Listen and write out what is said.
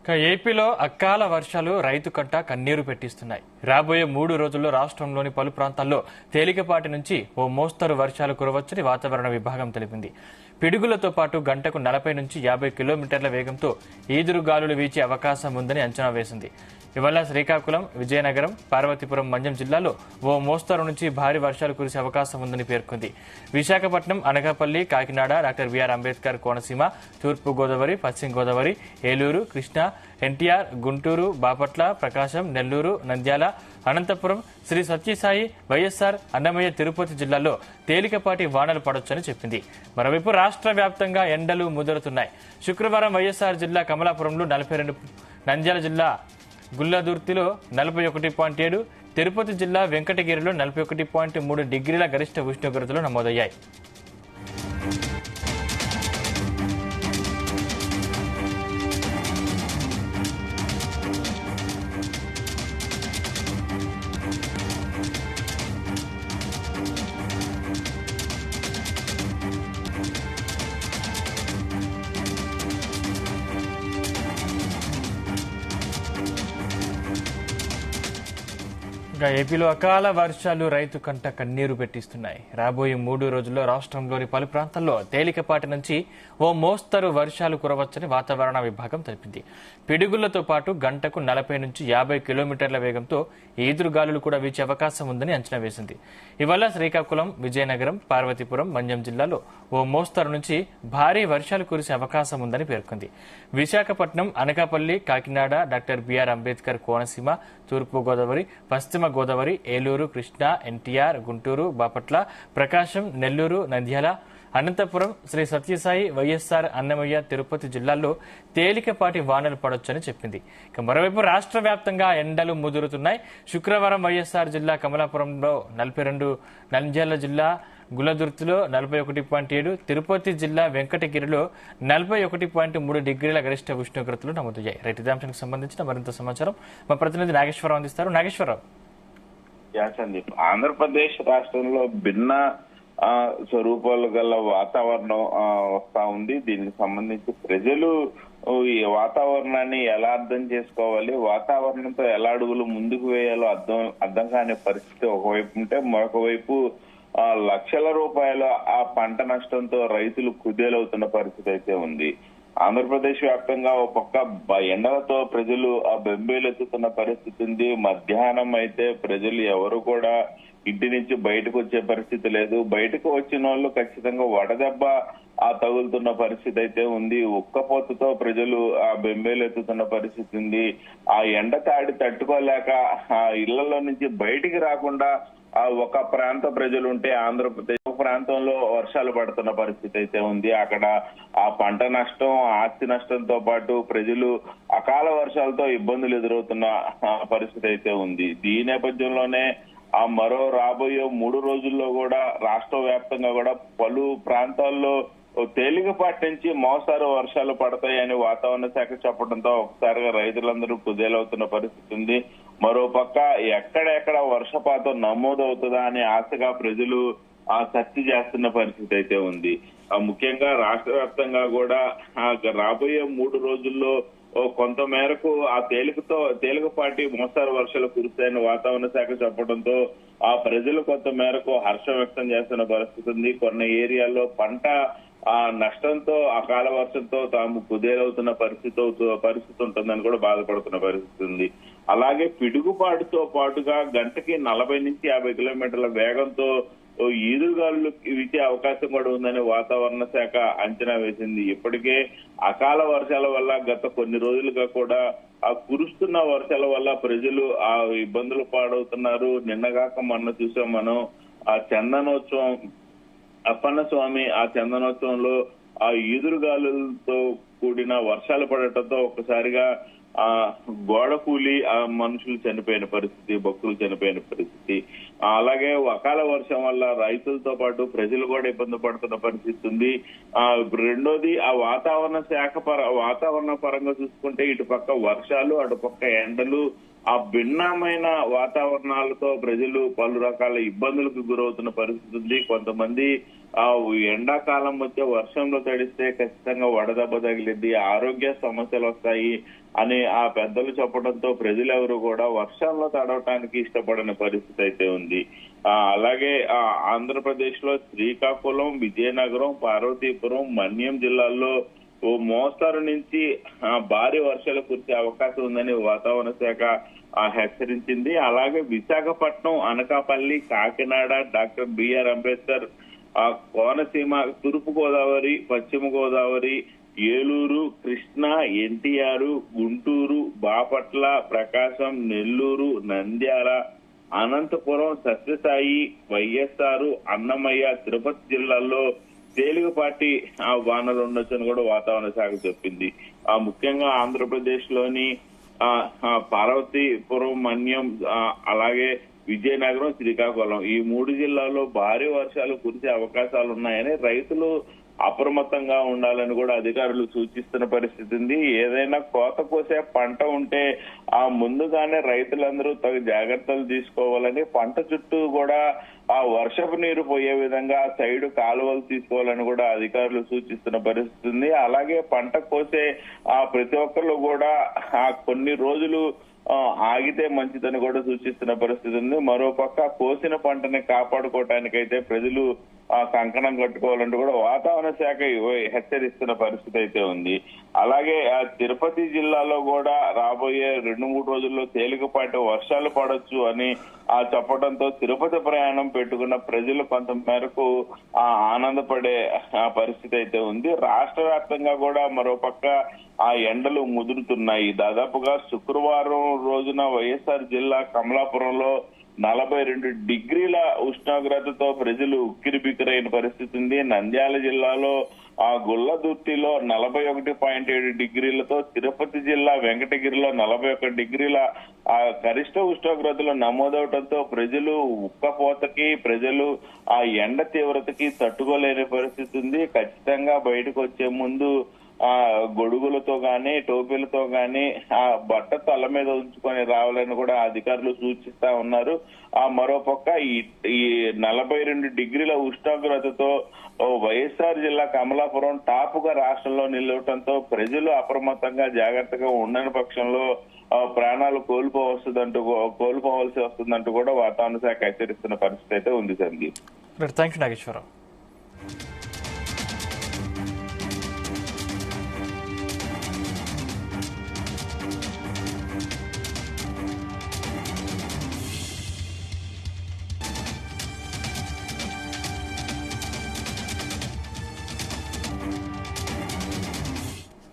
ఏపీలో అకాల వర్షాలు రైతు కంట కన్నీరు పెట్టిస్తున్నాయి. రాబోయే 3 రోజుల్లో రాష్ట్రంలోని పలు ప్రాంతాల్లో తేలికపాటి నుంచి ఓ మోస్తరు వర్షాలు కురవచ్చని వాతావరణ విభాగం తెలిపింది. పిడుగులతో పాటు గంటకు 40 నుంచి 50 కిలోమీటర్ల వేగంతో ఈదురుగాలులు వీచే అవకాశం ఉందని అంచనా వేసింది. ఇవాళ శ్రీకాకుళం, విజయనగరం, పార్వతీపురం, మన్యం జిల్లాలో ఓ మోస్తరు నుంచి భారీ వర్షాలు కురిసే అవకాశం ఉందని పేర్కొంది. విశాఖపట్నం, అనకాపల్లి, కాకినాడ, డాక్టర్ బిఆర్ అంబేద్కర్ కోనసీమ, తూర్పు గోదావరి, పశ్చిమ గోదావరి, ఏలూరు, కృష్ణా, ఎన్టీఆర్, గుంటూరు, బాపట్ల, ప్రకాశం, నెల్లూరు, నంద్యాల, అనంతపురం, శ్రీ సత్యసాయి, వైఎస్ఆర్, అన్నమయ్య, తిరుపతి జిల్లాల్లో తేలికపాటి వానలు పడొచ్చని చెప్పింది. మరోవైపు రాష్ట్ర వ్యాప్తంగా ఎండలు ముదురుతున్నాయి. శుక్రవారం వైఎస్ఆర్ జిల్లా కమలాపురంలో 42, నంద్యాల జిల్లా గుల్లదుర్తిలో 41.7, తిరుపతి జిల్లా వెంకటగిరిలో 41.3 డిగ్రీల గరిష్ట ఉష్ణోగ్రతలు నమోదయ్యాయి. ఏపీలో అకాల వర్షాలు రైతు కంట కన్నీరు పెట్టిస్తున్నాయి. రాబోయే 3 రోజుల్లో రాష్ట్రంలోని పలు ప్రాంతాల్లో తేలికపాటి నుంచి ఓ మోస్తరు వర్షాలు కురవచ్చని వాతావరణ విభాగం తెలిపింది. పిడుగులతో పాటు గంటకు 40 నుంచి 50 కిలోమీటర్ల వేగంతో ఈదురుగాలులు కూడా వీచే అవకాశం ఉందని అంచనా వేసింది. ఇవాళ శ్రీకాకుళం, విజయనగరం, పార్వతీపురం, మన్యం జిల్లాలో ఓ మోస్తరు నుంచి భారీ వర్షాలు కురిసే అవకాశం ఉందని పేర్కొంది. విశాఖపట్నం, అనకాపల్లి, కాకినాడ, డాక్టర్ బిఆర్ అంబేద్కర్ కోనసీమ, తూర్పు గోదావరి, పశ్చిమ గోదావరి, ఏలూరు, కృష్ణా, ఎన్టీఆర్, గుంటూరు, బాపట్ల, ప్రకాశం, నెల్లూరు, నంద్యాల, అనంతపురం, శ్రీ సత్యసాయి, వైఎస్ఆర్, అన్నమయ్య, తిరుపతి జిల్లాల్లో తేలికపాటి వానలు పడొచ్చని చెప్పింది. మరోవైపు రాష్ట్ర వ్యాప్తంగా ఎండలు ముదురుతున్నాయి. శుక్రవారం వైఎస్ఆర్ జిల్లా కమలాపురంలో 42, నంద్యాల జిల్లా గుల్లదుర్తిలో 41.7, తిరుపతి జిల్లా వెంకటగిరిలో 41.3 డిగ్రీల గరిష్ట ఉష్ణోగ్రతలు నమోదయ్యాయి. రైతు అంశానికి సంబంధించిన మరింత సమాచారం మా ప్రతినిధి నాగేశ్వరరావు అందిస్తారు. నాగేశ్వరరావు. సందీప్, ఆంధ్రప్రదేశ్ రాష్ట్రంలో భిన్న స్వరూపాలు గల వాతావరణం వస్తా ఉంది. దీనికి సంబంధించి ప్రజలు ఈ వాతావరణాన్ని ఎలా అర్థం చేసుకోవాలి, వాతావరణంతో ఎలా అడుగులు ముందుకు వేయాలో అర్థం కాని పరిస్థితి ఒకవైపు ఉంటే, మరొక వైపు లక్షల రూపాయల ఆ పంట నష్టంతో రైతులు కుదేలవుతున్న పరిస్థితి అయితే ఉంది. ఆంధ్రప్రదేశ్ వ్యాప్తంగా ఒక పక్క ఎండలతో ప్రజలు ఆ బెంబేలెత్తుతున్న పరిస్థితి ఉంది. మధ్యాహ్నం అయితే ప్రజలు ఎవరు కూడా ఇంటి నుంచి బయటకు వచ్చే పరిస్థితి లేదు. బయటకు వచ్చిన వాళ్ళు ఖచ్చితంగా వడదెబ్బ తగులుతున్న పరిస్థితి అయితే ఉంది. ఉక్కపోతతో ప్రజలు ఆ బెంబేలెత్తుతున్న పరిస్థితి ఉంది. ఆ ఎండ తాడి తట్టుకోలేక ఆ ఇళ్లలో నుంచి బయటికి రాకుండా ఒక ప్రాంత ప్రజలు ఉంటే ఆంధ్రప్రదేశ్ ప్రాంతంలో వర్షాలు పడుతున్న పరిస్థితి అయితే ఉంది. అక్కడ ఆ పంట నష్టం, ఆస్తి నష్టంతో పాటు ప్రజలు అకాల వర్షాలతో ఇబ్బందులు ఎదురవుతున్న పరిస్థితి అయితే ఉంది. ఈ నేపథ్యంలోనే మరో రాబోయే 3 రోజుల్లో కూడా రాష్ట్ర వ్యాప్తంగా కూడా పలు ప్రాంతాల్లో తేలికపాటి నుంచి మోస్తారు వర్షాలు పడతాయని వాతావరణ శాఖ చెప్పడంతో ఒకసారిగా రైతులందరూ కుదేలవుతున్న పరిస్థితి ఉంది. మరో పక్క ఎక్కడెక్కడ వర్షపాతం నమోదవుతుందా అని ఆశగా ప్రజలు సెర్చ్ చేస్తున్న పరిస్థితి అయితే ఉంది. ముఖ్యంగా రాష్ట్ర వ్యాప్తంగా కూడా రాబోయే 3 రోజుల్లో కొంత మేరకు ఆ తేలికపాటి మోస్తారు వర్షాలు కురుస్తాయని వాతావరణ శాఖ చెప్పడంతో ఆ ప్రజలు కొంత మేరకు హర్షం వ్యక్తం చేస్తున్న పరిస్థితి ఉంది. కొన్ని ఏరియాల్లో పంట నష్టంతో అకాల వర్షంతో తాము కుదేలవుతున్న పరిస్థితి ఉంటుందని కూడా బాధపడుతున్న పరిస్థితి ఉంది. అలాగే పిడుగుపాటుతో పాటుగా గంటకి 40 నుంచి 50 కిలోమీటర్ల వేగంతో ఈదురుగాలులు వీచే అవకాశం కూడా ఉందని వాతావరణ శాఖ అంచనా వేసింది. ఇప్పటికే అకాల వర్షాల వల్ల గత కొన్ని రోజులుగా కూడా కురుస్తున్న వర్షాల వల్ల ప్రజలు ఇబ్బందులు పాడవుతున్నారు. నిన్నగాక మొన్న చూసాం మనం చందనోత్సవం, అప్పన్న స్వామి చందనోత్సవంలో ఈదురుగాలులతో కూడిన వర్షాలు పడటంతో ఒక్కసారిగా గోడ కూలి మనుషులు చనిపోయిన పరిస్థితి, భక్తులు చనిపోయిన పరిస్థితి. అలాగే అకాల వర్షం వల్ల రైతులతో పాటు ప్రజలు కూడా ఇబ్బంది పడుతున్న పరిస్థితి ఉంది. రెండోది వాతావరణ పరంగా చూసుకుంటే ఇటు పక్క వర్షాలు, అటు పక్క ఎండలు, భిన్నమైన వాతావరణాలతో ప్రజలు పలు రకాల ఇబ్బందులకు గురవుతున్న పరిస్థితి ఉంది. కొంతమంది ఆ ఎండాకాలం వచ్చే వర్షంలో తడిస్తే ఖచ్చితంగా వడదెబ్బ తగిలిద్ది, ఆరోగ్య సమస్యలు వస్తాయి అని ఆ పెద్దలు చెప్పడంతో ప్రజలెవరు కూడా వర్షంలో తడవటానికి ఇష్టపడని పరిస్థితి అయితే ఉంది. అలాగే ఆంధ్రప్రదేశ్ లో శ్రీకాకుళం, విజయనగరం, పార్వతీపురం, మన్యం జిల్లాల్లో ఓ మోస్తరు నుంచి భారీ వర్షాలు కురిసే అవకాశం ఉందని వాతావరణ శాఖ హెచ్చరించింది. అలాగే విశాఖపట్నం, అనకాపల్లి, కాకినాడ, డాక్టర్ బిఆర్ అంబేద్కర్, కోనసీమ, తూర్పు గోదావరి, పశ్చిమ గోదావరి, ఏలూరు, కృష్ణా, ఎన్టీఆర్, గుంటూరు, బాపట్ల, ప్రకాశం, నెల్లూరు, నంద్యాల, అనంతపురం, సత్యసాయి, వైఎస్ఆర్, అన్నమయ్య, తిరుపతి జిల్లాల్లో తేలికపాటి వానలు ఉండొచ్చని కూడా వాతావరణ శాఖ చెప్పింది. ముఖ్యంగా ఆంధ్రప్రదేశ్ లోని పార్వతీపురం, మన్యం, అలాగే విజయనగరం, శ్రీకాకుళం ఈ 3 జిల్లాల్లో భారీ వర్షాలు కురిసే అవకాశాలు ఉన్నాయని రైతులు అప్రమత్తంగా ఉండాలని కూడా అధికారులు సూచిస్తున్న పరిస్థితి ఉంది. ఏదైనా కోత కోసే పంట ఉంటే ముందుగానే రైతులందరూ తగు జాగ్రత్తలు తీసుకోవాలని, పంట చుట్టూ కూడా వర్షపు నీరు పోయే విధంగా సైడ్ కాలువలు తీసుకోవాలని కూడా అధికారులు సూచిస్తున్న పరిస్థితి ఉంది. అలాగే పంట కోసే ప్రతి ఒక్కరు కూడా కొన్ని రోజులు ఆగితే మంచిదని కూడా సూచిస్తున్న పరిస్థితి ఉంది. మరోపక్క కోసిన పంటని కాపాడుకోవటానికైతే ప్రజలు కంకణం కట్టుకోవాలంటూ కూడా వాతావరణ శాఖ హెచ్చరిస్తున్న పరిస్థితి అయితే ఉంది. అలాగే తిరుపతి జిల్లాలో కూడా రాబోయే 2-3 రోజుల్లో తేలికపాటి వర్షాలు పడొచ్చు అని చెప్పడంతో తిరుపతి ప్రయాణం పెట్టుకున్న ప్రజలు కొంత మేరకు ఆనందపడే పరిస్థితి అయితే ఉంది. రాష్ట్ర వ్యాప్తంగా కూడా మరోపక్క ఎండలు ముదురుతున్నాయి. దాదాపుగా శుక్రవారం రోజున వైఎస్ఆర్ జిల్లా కమలాపురంలో 42 డిగ్రీల ఉష్ణోగ్రతతో ప్రజలు ఉక్కిరిబిక్కిరైన పరిస్థితి ఉంది. నంద్యాల జిల్లాలో గుల్లదుర్తిలో 41.7 డిగ్రీలతో, తిరుపతి జిల్లా వెంకటగిరిలో 41 డిగ్రీల గరిష్ట ఉష్ణోగ్రతలు నమోదవడంతో ప్రజలు ఉక్కపోతకి, ప్రజలు ఎండ తీవ్రతకి తట్టుకోలేని పరిస్థితి ఉంది. ఖచ్చితంగా బయటకు వచ్చే ముందు గొడుగులతో గాని, టోపీలతో గాని బట్ట తల మీద ఉంచుకొని రావాలని కూడా అధికారులు సూచిస్తా ఉన్నారు. మరోపక్క ఈ 42 డిగ్రీల ఉష్ణోగ్రతతో వైఎస్ఆర్ జిల్లా కమలాపురం టాప్ గా రాష్ట్రంలో నిలవటంతో ప్రజలు అప్రమత్తంగా జాగ్రత్తగా ఉండని పక్షంలో ప్రాణాలు కోల్పోవలసి వస్తుందంటూ కూడా వాతావరణ శాఖ హెచ్చరిస్తున్న పరిస్థితి అయితే ఉంది. Sandeep, thank you Nageswararao.